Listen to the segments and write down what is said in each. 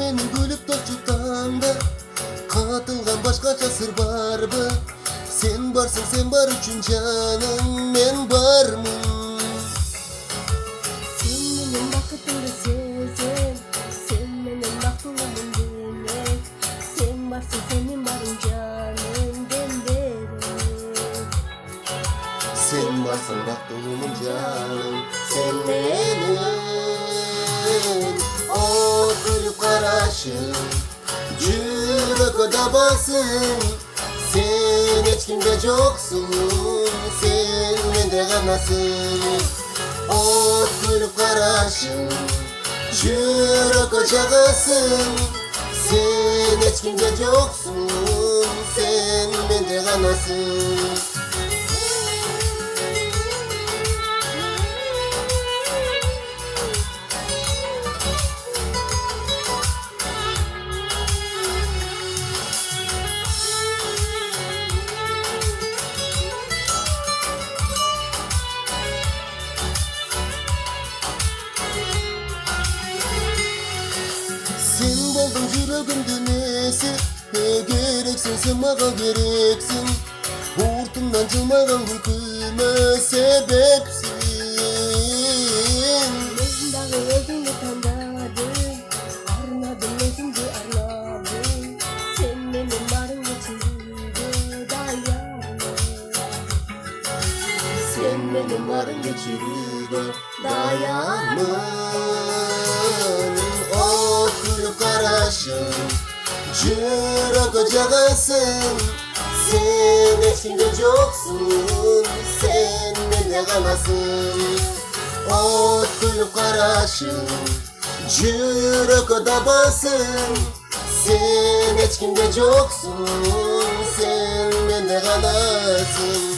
menin gülüp tokçuktamda katılgan başkaça sır var mı? Sen varsın, sen var üçün canım, men barmın. Sen menin bakıtımda sezen, sen menin baktığımın demek. Sen varsın, senin varın canım, ben derim. Sen varsın baktığımın canım, sen benim. O gülüp karaşın, yürek basın. Sen hiç kimde yoksun, sen bende kalmasın. O gülüp karaşın, yürek ocağısın. Sen hiç kimde yoksun, sen bende kalmasın. Sen buldun yüreğim düğmesi, gereksin sen bana gereksin. Hortumdan çılmadan hüküme sebepsin. Ben dağı özünü tanıdım, arnadım özümdü arnadım. Sen benim varın geçirdi dayanma. Sen benim varın geçirdi dayanma. O gülüp karaşın, yürek ocağısın. Sen hiç kimde yoksun, sen bende kalmasın. O gülüp karaşın, yürek basın. Sen hiç kimde yoksun, sen bende kalasın.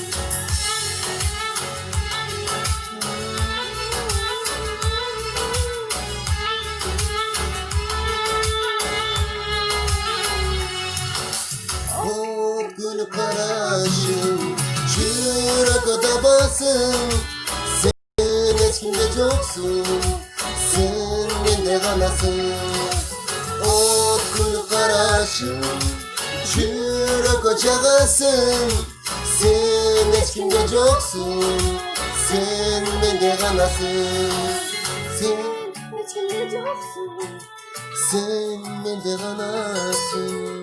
O gülüp karaşın, yürek basın. Sen hiç kimde yoksun, sen bende kalasın. O gülüp karaşın, yürek ocağısın. Sen hiç kimde yoksun, sen bende kalasın. Sen, Hiç kimde yoksun. sen bende kalasın.